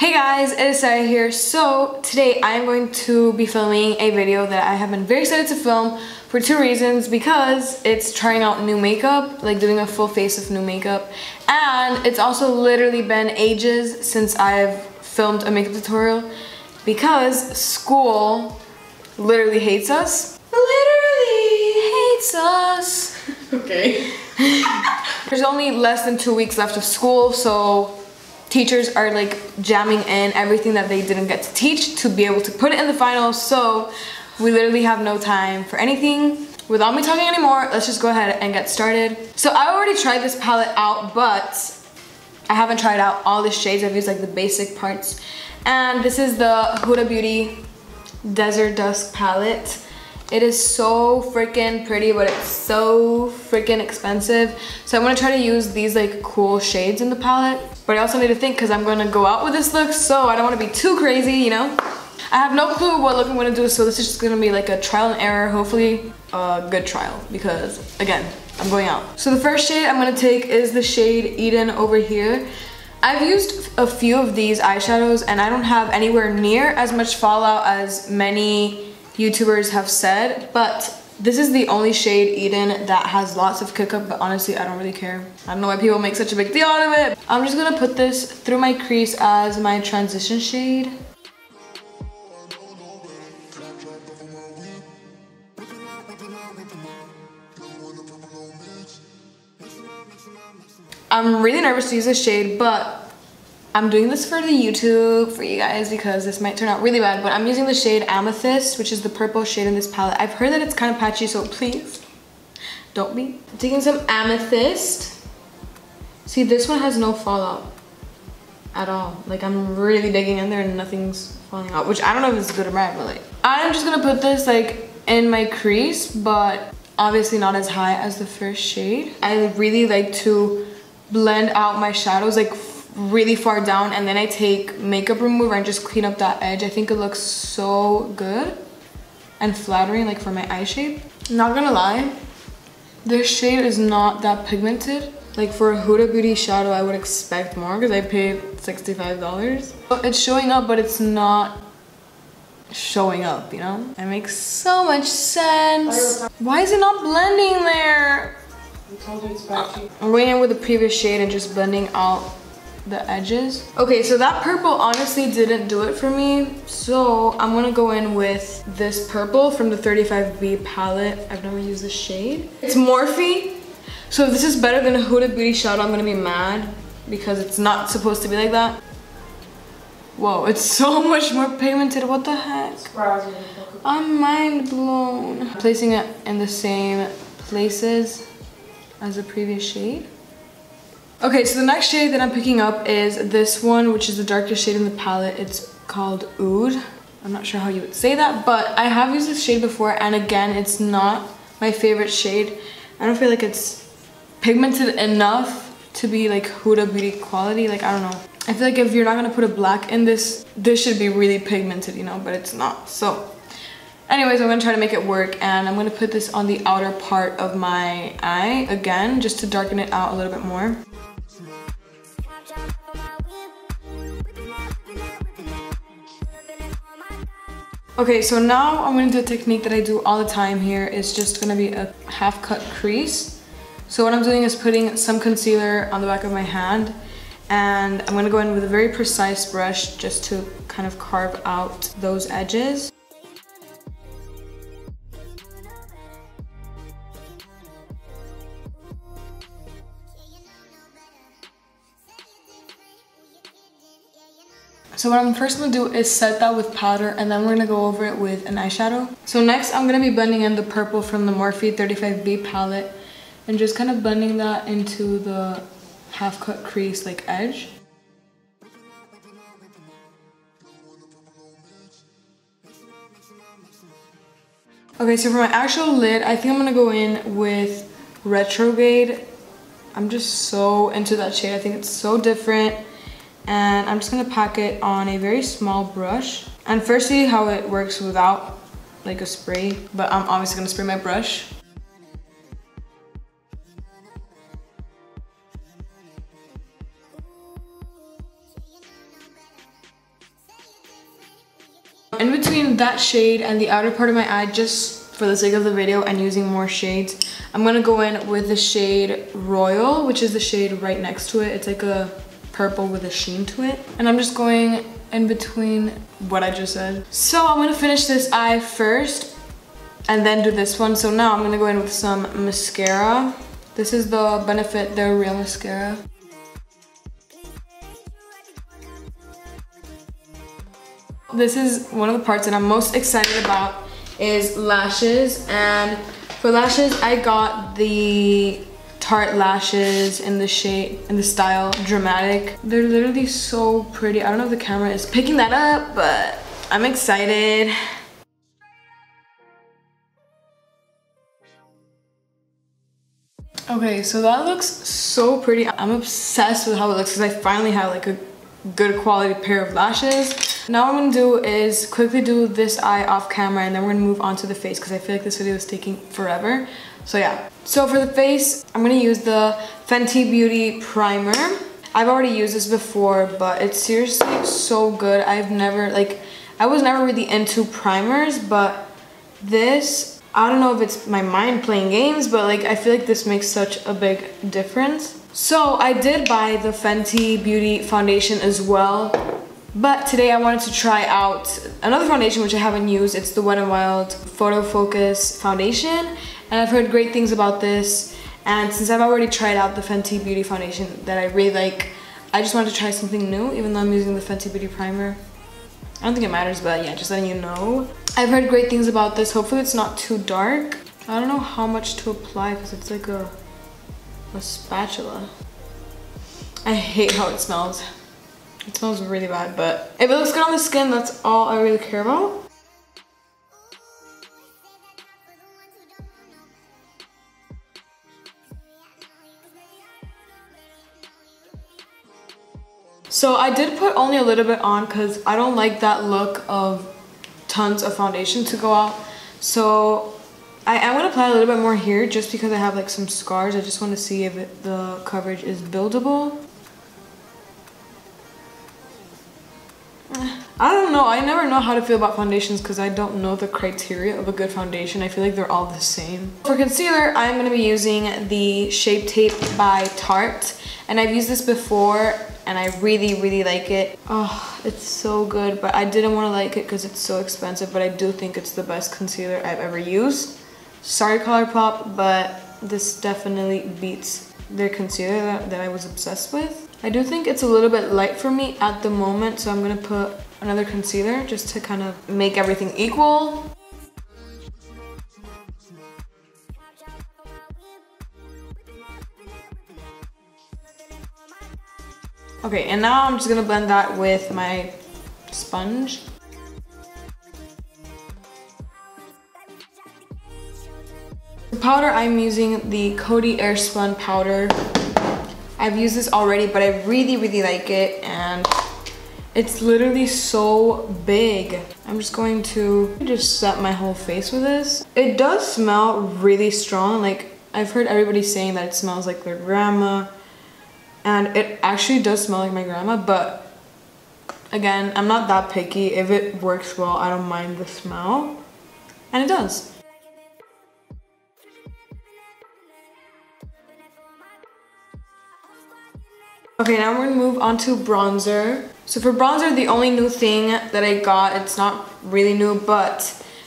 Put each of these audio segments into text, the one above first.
Hey guys, it is Sara here. So today I am going to be filming a video that I have been very excited to film for two reasons. Because it's trying out new makeup, like doing a full face of new makeup, and it's also literally been ages since I've filmed a makeup tutorial because school literally hates us. Literally hates us. Okay. There's only less than 2 weeks left of school, so teachers are like jamming in everything that they didn't get to teach to be able to put it in the finals. So we literally have no time for anything. Without me talking anymore, let's just go ahead and get started. So I already tried this palette out, but I haven't tried out all the shades. I've used like the basic parts. And this is the Huda Beauty Desert Dusk palette. It is so freaking pretty, but it's so freaking expensive. So I'm gonna try to use these like cool shades in the palette. But I also need to think because I'm gonna go out with this look, so I don't wanna be too crazy, you know? I have no clue what look I'm gonna do, so this is just gonna be like a trial and error, hopefully a good trial, because again, I'm going out. So the first shade I'm gonna take is the shade Eden over here. I've used a few of these eyeshadows and I don't have anywhere near as much fallout as many YouTubers have said, but this is the only shade Eden that has lots of kick up, but honestly I don't really care. I don't know why people make such a big deal out of it. I'm just gonna put this through my crease as my transition shade. I'm really nervous to use this shade, but I'm doing this for the YouTube, for you guys, because this might turn out really bad, but I'm using the shade Amethyst, which is the purple shade in this palette. I've heard that it's kind of patchy, so please don't be. I'm taking some Amethyst. See, this one has no fallout at all. Like, I'm really digging in there and nothing's falling out, which I don't know if it's good or bad, but like, I'm just gonna put this like in my crease, but obviously not as high as the first shade. I really like to blend out my shadows like really far down, and then I take makeup remover and just clean up that edge. I think it looks so good and flattering, like for my eye shape. Not gonna lie, this shade is not that pigmented. Like for a Huda Beauty shadow, I would expect more because I paid $65. It's showing up, but it's not showing up, you know? It makes so much sense. Why is it not blending there? I told you it's patchy. I'm going in with the previous shade and just blending out the edges. Okay, so that purple honestly didn't do it for me, so I'm gonna go in with this purple from the 35B palette. I've never used this shade. It's Morphe, so if this is better than a Huda Beauty shadow, I'm gonna be mad because it's not supposed to be like that. Whoa, it's so much more pigmented. What the heck? I'm mind blown. Placing it in the same places as the previous shade. Okay, so the next shade that I'm picking up is this one, which is the darkest shade in the palette. It's called Oud. I'm not sure how you would say that, but I have used this shade before, and again, it's not my favorite shade. I don't feel like it's pigmented enough to be like Huda Beauty quality. Like, I don't know. I feel like if you're not gonna put a black in this, this should be really pigmented, you know, but it's not. So anyways, I'm gonna try to make it work, and I'm gonna put this on the outer part of my eye again, just to darken it out a little bit more. Okay, so now I'm gonna do a technique that I do all the time here. It's just gonna be a half cut crease. So what I'm doing is putting some concealer on the back of my hand, and I'm gonna go in with a very precise brush just to kind of carve out those edges. So what I'm first gonna do is set that with powder, and then we're gonna go over it with an eyeshadow. So next I'm gonna be blending in the purple from the Morphe 35B palette and just kind of blending that into the half cut crease like edge. Okay, so for my actual lid, I think I'm gonna go in with Retrograde. I'm just so into that shade. I think it's so different. And I'm just gonna pack it on a very small brush and first see how it works without like a spray, but I'm obviously gonna spray my brush. in between that shade and the outer part of my eye, just for the sake of the video and using more shades, I'm gonna go in with the shade Royal, which is the shade right next to it. It's like a purple with a sheen to it. And I'm just going in between what I just said. So I'm gonna finish this eye first and then do this one. So now I'm gonna go in with some mascara. This is the Benefit They're Real mascara. This is one of the parts that I'm most excited about is lashes. And for lashes, I got the Tarte lashes in the shade, in the style Dramatic. They're literally so pretty. I don't know if the camera is picking that up, but I'm excited. Okay, so that looks so pretty. I'm obsessed with how it looks because I finally have like a good quality pair of lashes. Now what I'm gonna do is quickly do this eye off camera, and then we're gonna move on to the face because I feel like this video is taking forever. So yeah. So for the face, I'm gonna use the Fenty Beauty Primer. I've already used this before, but it's seriously so good. I was never really into primers, but this, I don't know if it's my mind playing games, but like I feel like this makes such a big difference. So I did buy the Fenty Beauty foundation as well, but today I wanted to try out another foundation which I haven't used. It's the Wet n Wild Photo Focus foundation, and I've heard great things about this. And since I've already tried out the Fenty Beauty foundation that I really like, I just wanted to try something new, even though I'm using the Fenty Beauty primer. I don't think it matters, but yeah, just letting you know. I've heard great things about this. Hopefully it's not too dark. I don't know how much to apply because it's like a spatula. I hate how it smells. It smells really bad, but if it looks good on the skin, that's all I really care about. So I did put only a little bit on because I don't like that look of tons of foundation to go out. So I am going to apply a little bit more here just because I have like some scars. I just want to see if the coverage is buildable. I don't know. I never know how to feel about foundations because I don't know the criteria of a good foundation. I feel like they're all the same. For concealer, I'm going to be using the Shape Tape by Tarte. And I've used this before and I really, really like it. Oh, it's so good, but I didn't want to like it because it's so expensive, but I do think it's the best concealer I've ever used. Sorry ColourPop, but this definitely beats their concealer that I was obsessed with. I do think it's a little bit light for me at the moment, so I'm gonna put another concealer just to kind of make everything equal. Okay, and now I'm just gonna blend that with my sponge. For powder, I'm using the Coty Airspun powder. I've used this already, but I really, really like it, and it's literally so big. I'm just going to just set my whole face with this. It does smell really strong. Like, I've heard everybody saying that it smells like their grandma, and it actually does smell like my grandma, but again, I'm not that picky. If it works well, I don't mind the smell, and it does. Okay, now we're gonna move on to bronzer. So for bronzer, the only new thing that I got, it's not really new, but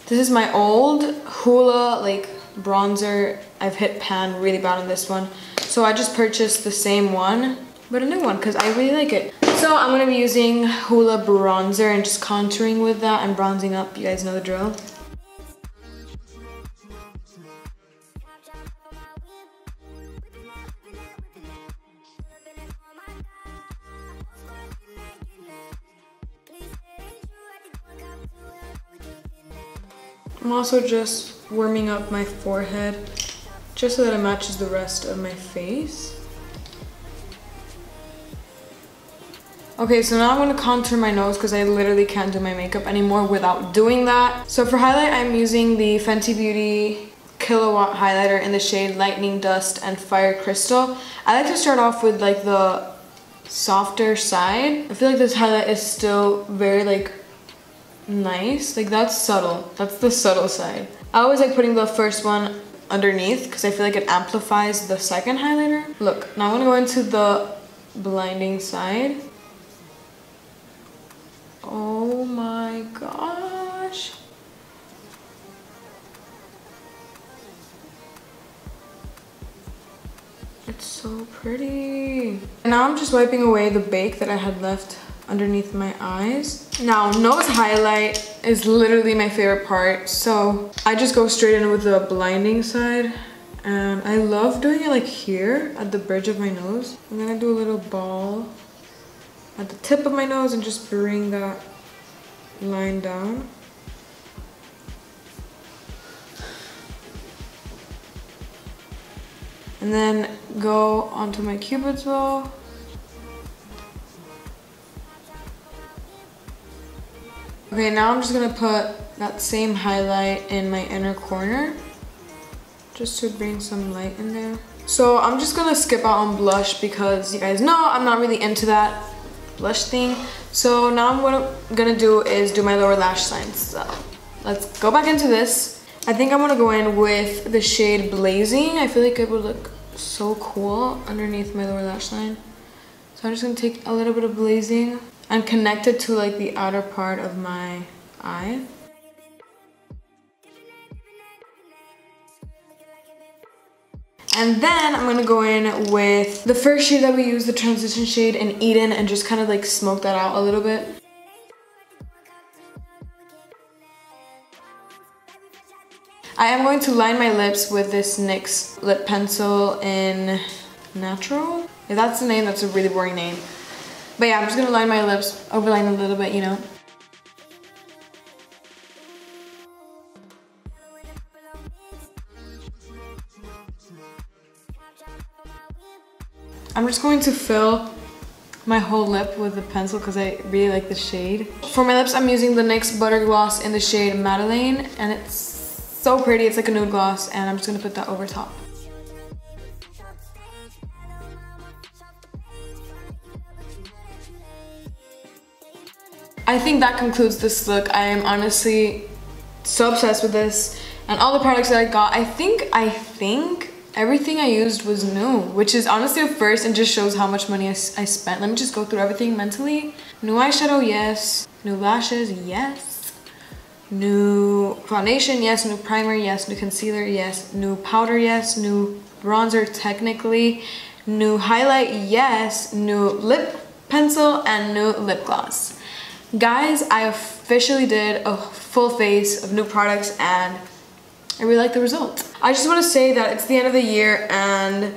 this is my old Hoola like bronzer. I've hit pan really bad on this one. So I just purchased the same one, but a new one because I really like it. So I'm gonna be using Hoola bronzer and just contouring with that and bronzing up. You guys know the drill. I'm also just warming up my forehead just so that it matches the rest of my face. Okay, so now I'm gonna contour my nose because I literally can't do my makeup anymore without doing that. So for highlight, I'm using the Fenty Beauty Kilowatt highlighter in the shade Lightning Dust and Fire Crystal. I like to start off with like the softer side. I feel like this highlight is still very like nice. Like that's subtle. That's the subtle side. I always like putting the first one underneath because I feel like it amplifies the second highlighter. Look, now I'm gonna go into the blinding side. Oh my gosh. It's so pretty. And now I'm just wiping away the bake that I had left underneath my eyes. Now, nose highlight is literally my favorite part. So I just go straight in with the blinding side. And I love doing it like here at the bridge of my nose. I'm gonna do a little ball at the tip of my nose and just bring that line down. And then go onto my cupid's bow. Okay, now I'm just gonna put that same highlight in my inner corner, just to bring some light in there. So I'm just gonna skip out on blush because you guys know I'm not really into that blush thing. So now what I'm gonna do is do my lower lash lines. So let's go back into this. I think I'm gonna go in with the shade Blazing. I feel like it would look so cool underneath my lower lash line. So I'm just gonna take a little bit of Blazing and connect it to like the outer part of my eye. And then I'm gonna go in with the first shade that we used, the transition shade in Eden, and just kind of like smoke that out a little bit. I am going to line my lips with this NYX Lip Pencil in Natural. If that's the name, that's a really boring name. But yeah, I'm just gonna line my lips, overline a little bit, you know. I'm just going to fill my whole lip with the pencil because I really like the shade. For my lips, I'm using the NYX Butter Gloss in the shade Madelaine, and it's so pretty. It's like a nude gloss, and I'm just gonna put that over top. I think that concludes this look. I am honestly so obsessed with this and all the products that I got. I think everything I used was new, which is honestly a first and just shows how much money I spent. Let me just go through everything mentally. New eyeshadow, yes. New lashes, yes. New foundation, yes. New primer, yes. New concealer, yes. New powder, yes. New bronzer, technically. New highlight, yes. New lip pencil and new lip gloss. Guys, I officially did a full face of new products and I really like the result. I just want to say that it's the end of the year and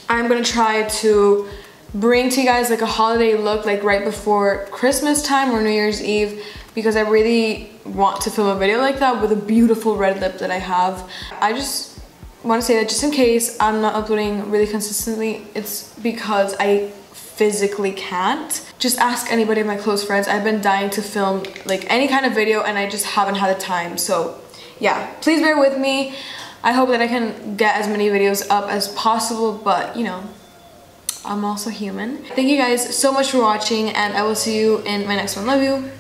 I'm gonna try to bring to you guys like a holiday look like right before Christmas time or New Year's Eve, because I really want to film a video like that with a beautiful red lip that I have. I just want to say that just in case I'm not uploading really consistently, it's because I physically can't. Just ask anybody of my close friends. I've been dying to film like any kind of video and I just haven't had the time. So yeah, please bear with me. I hope that I can get as many videos up as possible, but you know, I'm also human. Thank you guys so much for watching and I will see you in my next one. Love you.